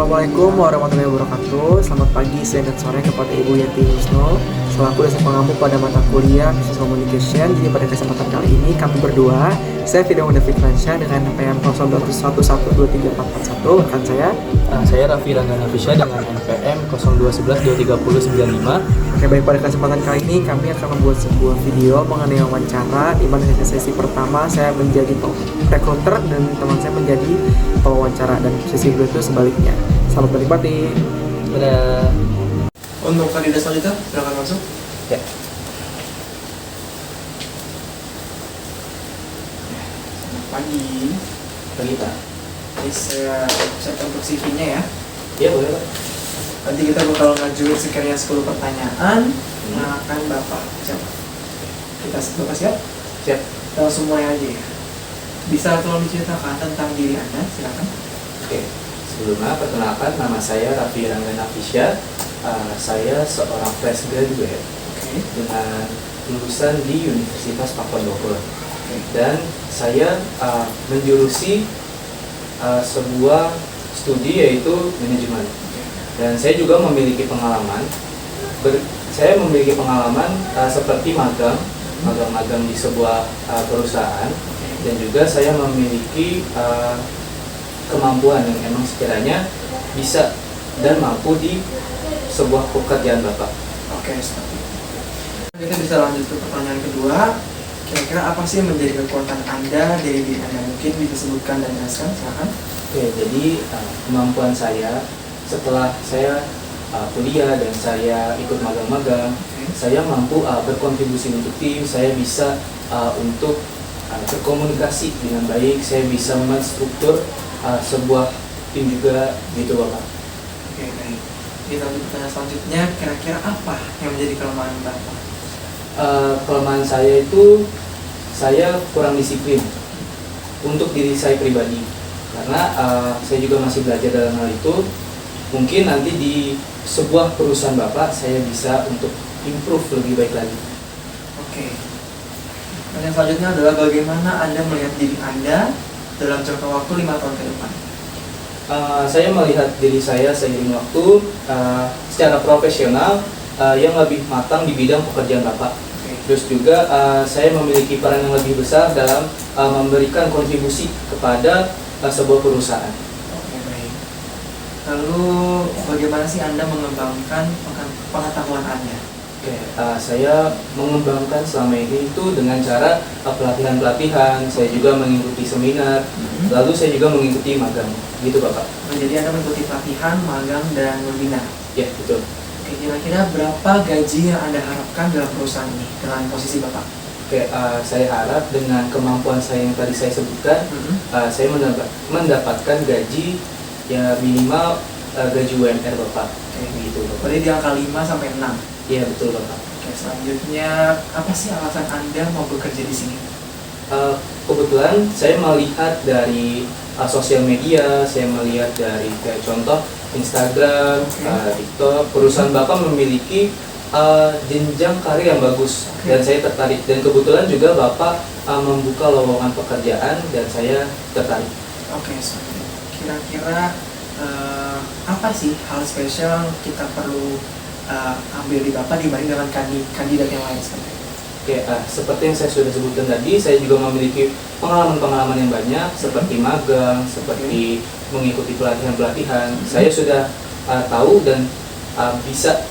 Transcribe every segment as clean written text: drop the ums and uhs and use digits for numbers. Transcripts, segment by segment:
Assalamualaikum warahmatullahi wabarakatuh. Selamat pagi, siang, dan sore kepada Ibu Yati Yusno selaku dosen pengampu pada mata kuliah Business Communication. Jadi pada kesempatan kali ini kami berdua, saya Firdaus Davidransyah dengan NPM 0211234441, rekan Saya Raffi Ranggana Fisya dengan NPM 0211230095. Oke, baik, pada kesempatan kali ini kami akan membuat sebuah video mengenai wawancara di mana sesi pertama saya menjadi recruiter dan teman saya menjadi pewawancara, dan sesi kedua itu sebaliknya. Selamat menikmati. Dadah. Untuk kandidat selanjutnya, silakan masuk. Ya. Selamat pagi. Pagi Pak. Ini saya cek untuk CV-nya ya. Iya boleh Pak. Nanti kita bakal ngajuin sekiranya 10 pertanyaan. Akan Bapak siapa? Bapak siap? Siap. Kita langsung mulai aja ya. Bisa tolong diceritakan tentang diri Anda, silakan. Oke. Sebelumnya perkenalkan, nama saya Raffi Ranggana Fisya. Saya seorang fresh graduate dengan lulusan di Universitas Pakuan dan saya menjurusi sebuah studi yaitu manajemen. Dan saya juga memiliki pengalaman seperti magang di sebuah perusahaan, dan juga saya memiliki kemampuan yang emang sekiranya bisa dan mampu di sebuah pekerjaan Bapak. Oke, seperti itu. Kita bisa lanjut ke pertanyaan kedua. Kira-kira apa sih yang menjadi kekuatan Anda dari diri Anda? Mungkin bisa sebutkan dan jelaskan, silakan. Oke, jadi kemampuan saya setelah saya kuliah dan saya ikut magang-magang, saya mampu berkontribusi untuk tim, saya bisa untuk berkomunikasi dengan baik, saya bisa menstruktur sebuah tim juga gitu Bapak. Oke, baik. Kita lanjut pertanyaan selanjutnya, kira-kira apa yang menjadi kelemahan Bapak? Kelemahan saya itu saya kurang disiplin untuk diri saya pribadi, karena saya juga masih belajar dalam hal itu. Mungkin nanti di sebuah perusahaan Bapak saya bisa untuk improve lebih baik lagi. Oke. Pertanyaan selanjutnya adalah bagaimana Anda melihat diri Anda dalam jangka waktu 5 tahun ke depan? Saya melihat diri saya seiring waktu secara profesional yang lebih matang di bidang pekerjaan Bapak. Terus juga saya memiliki peran yang lebih besar dalam memberikan kontribusi kepada sebuah perusahaan. Oke, baik. Lalu bagaimana sih Anda mengembangkan pengetahuan Anda? Oke, saya mengembangkan selama ini itu dengan cara pelatihan-pelatihan, saya juga mengikuti seminar, lalu saya juga mengikuti magang, gitu Bapak. Jadi Anda mengikuti pelatihan, magang, dan webinar? Ya, betul. Oke, kira-kira berapa gaji yang Anda harapkan dalam perusahaan ini dengan posisi Bapak? Oke, saya harap dengan kemampuan saya yang tadi saya sebutkan, saya mendapatkan gaji ya minimal gaji UMR Bapak. Oke, gitu Bapak. Berarti di angka 5 sampai 6? Iya, betul Bapak. Oke, selanjutnya apa sih alasan Anda mau bekerja di sini? Kebetulan saya melihat dari sosial media, saya melihat dari kayak contoh Instagram, TikTok, perusahaan Bapak memiliki jenjang karir yang bagus, dan saya tertarik. Dan kebetulan juga Bapak membuka lowongan pekerjaan dan saya tertarik. Oke, kira-kira apa sih hal spesial yang kita perlu ambil di Bapak dibanding dengan kandidat yang lain seperti itu? Oke, seperti yang saya sudah sebutkan tadi, saya juga memiliki pengalaman-pengalaman yang banyak seperti magang, seperti mengikuti pelatihan-pelatihan. Saya sudah tahu dan bisa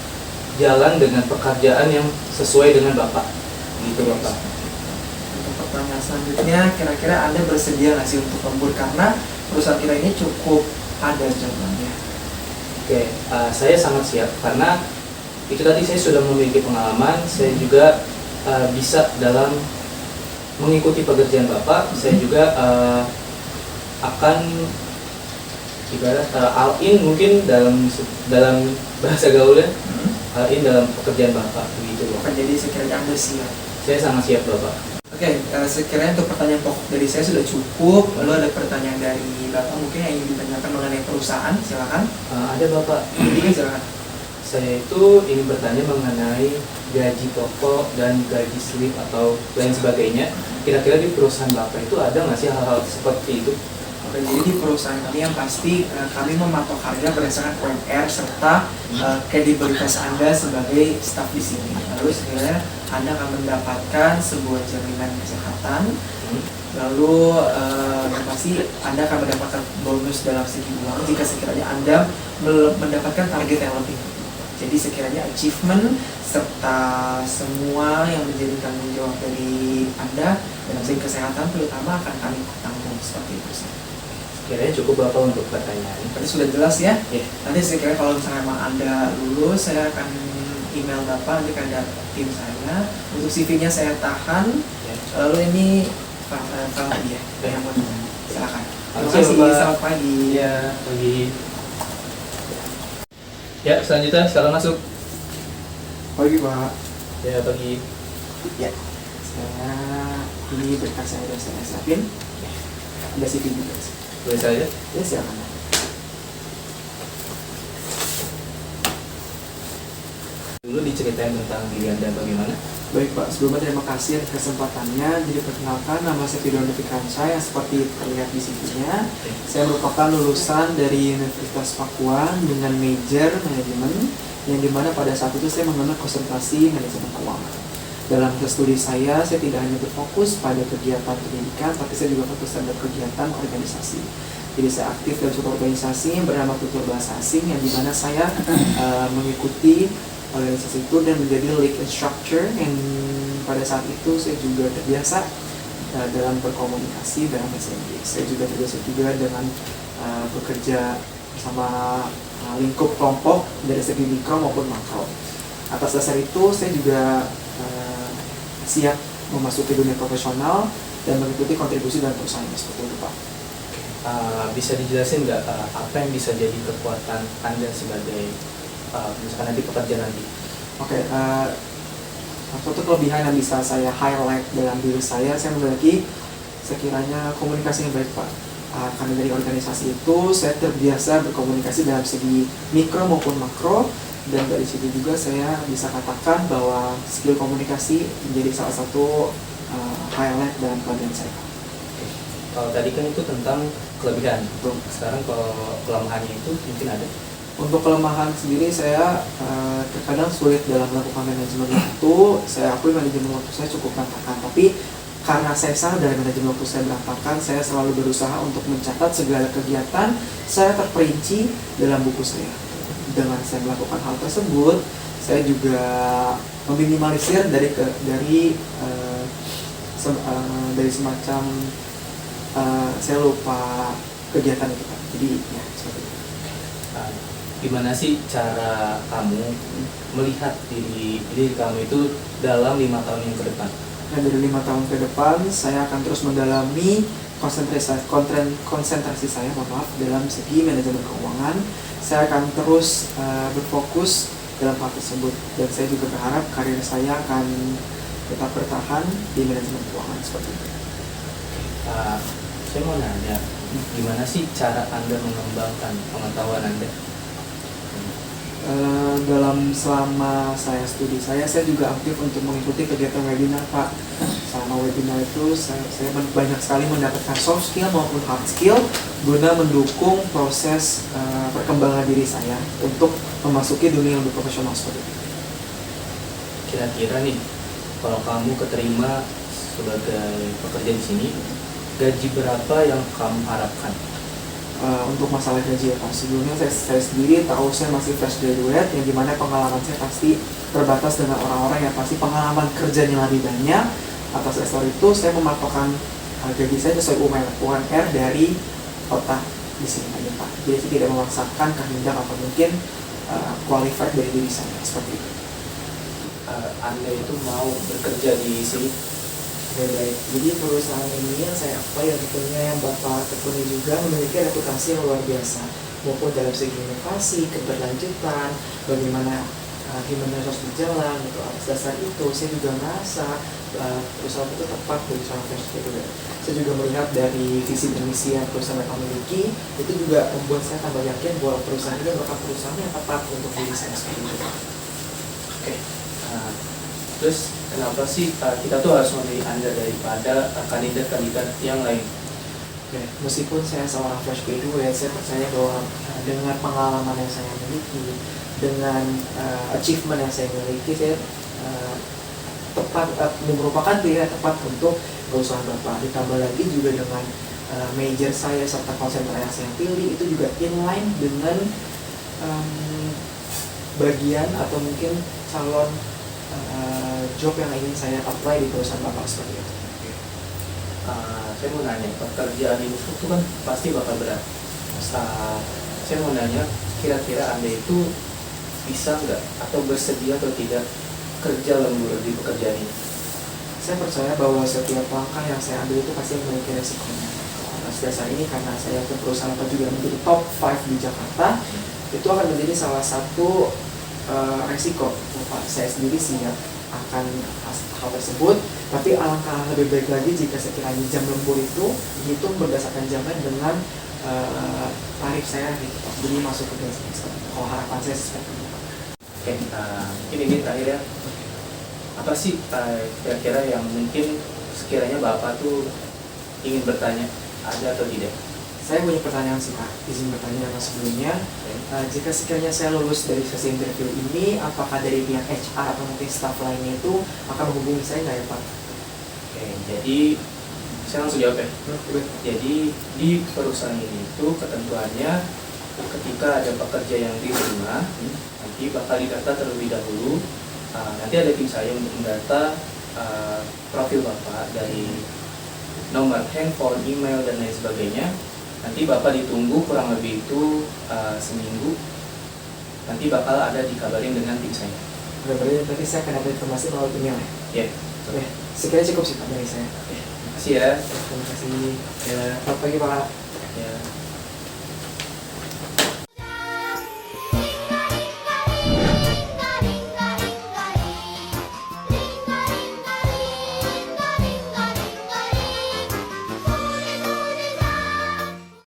jalan dengan pekerjaan yang sesuai dengan Bapak. Gitu Bapak. Untuk pertanyaan selanjutnya, kira-kira Anda bersedia nggak sih untuk lembur karena perusahaan kita ini cukup padat jadwalnya? Oke, saya sangat siap karena itu tadi saya sudah memiliki pengalaman, saya juga bisa dalam mengikuti pekerjaan Bapak. Saya juga akan ibarat all in mungkin dalam bahasa gaulnya, all in dalam pekerjaan Bapak begitu Bapak. Jadi sekiranya Anda siap? Saya sangat siap Bapak. Oke, sekiranya untuk pertanyaan pokok dari saya sudah cukup. Lalu ada pertanyaan dari Bapak mungkin yang ingin ditanyakan mengenai perusahaan, silakan. Ada Bapak. Silakan. Saya itu ingin bertanya mengenai gaji pokok dan gaji slip atau lain sebagainya. Kira-kira di perusahaan Bapak itu ada nggak sih hal-hal seperti itu? Oke, jadi di perusahaan kami yang pasti kami mematok harga berdasarkan UMR serta kredibilitas Anda sebagai staf di sini. Lalu sebenarnya Anda akan mendapatkan sebuah jaminan kesehatan. Lalu yang pasti Anda akan mendapatkan bonus dalam segi uang jika sekiranya Anda mendapatkan target yang lebih. Jadi sekiranya achievement serta semua yang menjadi tanggung jawab dari Anda dalam segi kesehatan terutama akan kami tanggung seperti itu sih. Kiranya cukup Bapak untuk pertanyaan. Tadi sudah jelas ya? Iya. Nanti sekiranya kalau misalnya memang Anda lulus, saya akan email Bapak, nanti akan ada tim saya. Untuk CV-nya saya tahan. Ya. Lalu ini Pak lagi ya? Yang mau silakan. Terima Makasih, kasih, Bapak. selamat pagi. Ya, pagi. Ya, selanjutnya sekarang masuk. Pagi Pak. Ya, pagi. Ya, saya ini berkas saya sudah saya siapin. Ada CV juga sih. Boleh saja? Ya silakan. Dulu diceritain tentang diri Anda bagaimana? Baik Pak, sebelumnya terima kasih atas kesempatannya. Jadi perkenalkan, nama saya Firdaus Fikransyah yang seperti terlihat di CV-nya. Saya merupakan lulusan dari Universitas Papua dengan major manajemen, yang dimana pada saat itu saya mengambil konsentrasi manajemen keuangan. Dalam studi saya tidak hanya berfokus pada kegiatan pendidikan, tapi saya juga fokus pada kegiatan organisasi. Jadi saya aktif dalam suatu organisasi yang bernama Tutor Bahasa Asing, yang dimana saya mengikuti organisasi itu dan menjadi lead instructor, yang pada saat itu saya juga terbiasa dalam berkomunikasi dalam bahasa Inggris. Saya juga terbiasa juga dengan bekerja bersama lingkup kelompok dari segi mikro maupun makro. Atas dasar itu saya juga siap memasuki dunia profesional dan mengikuti kontribusi dalam perusahaan seperti itu Pak. Bisa dijelasin nggak apa yang bisa jadi kekuatan Anda sebagai misalkan nanti pekerja nanti? Oke, suatu kelebihan yang bisa saya highlight dalam diri saya memiliki sekiranya komunikasi yang baik Pak. Karena dari organisasi itu saya terbiasa berkomunikasi dalam segi mikro maupun makro, dan dari situ juga saya bisa katakan bahwa skill komunikasi menjadi salah satu highlight dalam kelebihan saya. Kalau tadi kan itu tentang kelebihan. Betul. Sekarang kalau kelemahannya itu mungkin ada. Untuk kelemahan sendiri saya terkadang sulit dalam melakukan manajemen waktu. Saya akui manajemen waktu saya cukup berantakan, tapi karena saya sadar manajemen waktu saya berantakan, saya selalu berusaha untuk mencatat segala kegiatan saya terperinci dalam buku saya. Dengan saya melakukan hal tersebut, saya juga meminimalisir dari semacam saya lupa kegiatan itu Pak. Jadi ya seperti itu. Gimana sih cara kamu melihat diri kamu itu dalam 5 tahun yang ke depan? Nah, dari 5 tahun ke depan saya akan terus mendalami konsentrasi saya dalam segi manajemen keuangan. Saya akan terus berfokus dalam hal tersebut, dan saya juga berharap karir saya akan tetap bertahan di manajemen keuangan seperti itu. Saya mau nanya, gimana sih cara Anda mengembangkan pengetahuan Anda? Selama saya studi saya juga aktif untuk mengikuti kegiatan webinar Pak. Selama webinar itu saya banyak sekali mendapatkan soft skill maupun hard skill guna mendukung proses perkembangan diri saya untuk memasuki dunia yang lebih profesional seperti itu. Kira-kira nih, kalau kamu keterima sebagai pekerja di sini, gaji berapa yang kamu harapkan? Untuk masalah gaji ya Pak, sebelumnya saya sendiri tahu saya masih fresh graduate, yang dimana pengalaman saya pasti terbatas dengan orang-orang yang pasti pengalaman kerjanya lebih banyak. Atas dasar itu saya mematokkan gaji saya sesuai UMR dari kota di sini aja Pak. Jadi saya tidak memaksakan kehendak atau mungkin qualified dari diri saya seperti itu. Anda itu mau bekerja di sini? Baik. Jadi perusahaan ini yang saya apply, yang tentunya yang Bapak tekuni juga memiliki reputasi yang luar biasa, maupun dalam segi inovasi, keberlanjutan, bagaimana human resource berjalan. Gitu. Atas dasar itu saya juga merasa perusahaan itu tepat bagi seorang fresh graduate. Saya juga melihat dari visi dan misi yang perusahaan mereka miliki, itu juga membuat saya tambah yakin bahwa perusahaan ini merupakan perusahaan yang tepat untuk diri saya seperti itu. Oke. Terus kenapa sih kita tuh harus memilih Anda daripada kandidat-kandidat yang lain? Ya, meskipun saya seorang fresh graduate, saya percaya bahwa dengan pengalaman yang saya miliki, dengan achievement yang saya miliki, saya merupakan pilihan tepat untuk perusahaan Bapak. Ditambah lagi juga dengan major saya serta konsentrasi yang saya pilih itu juga inline dengan bagian atau mungkin calon job yang ingin saya apply di perusahaan Bapak seperti itu. Saya mau nanya, pekerjaan di Ufuk itu kan pasti bakal berat. Saya mau nanya, kira-kira Anda itu bisa nggak atau bersedia atau tidak kerja lembur di pekerjaan ini? Saya percaya bahwa setiap langkah yang saya ambil itu pasti memiliki resikonya. Atas dasar ini, karena saya ke perusahaan apa juga menjadi top 5 di Jakarta, itu akan menjadi salah satu resiko. Bapak saya sendiri siap akan hal tersebut, tapi alangkah lebih baik lagi jika sekiranya jam lembur itu dihitung berdasarkan jamnya dengan tarif saya gitu. Jadi masuk ke bisnis. Kalau harapan saya seperti itu. Oke, mungkin ini terakhir ya. Apa sih kira-kira yang mungkin sekiranya Bapak tuh ingin bertanya, ada atau tidak? Saya punya pertanyaan sih Pak, izin bertanya yang sebelumnya. Jika sekiranya saya lulus dari sesi interview ini, apakah dari pihak HR atau mungkin staff lainnya itu akan menghubungi saya nggak ya Pak? Oke, jadi saya langsung jawab ya. Jadi di perusahaan ini itu ketentuannya ketika ada pekerja yang diterima, nanti bakal didata terlebih dahulu. Nanti ada tim saya untuk mendata profil Bapak dari nomor handphone, email, dan lain sebagainya. Nanti Bapak ditunggu kurang lebih itu seminggu. Nanti bakal ada dikabarin dengan tim saya. Berarti saya akan dapat informasi melalui email ya? Ya. Oke, sekiranya cukup sih Pak dari saya. Terima kasih ya. Terima kasih. Selamat pagi Pak.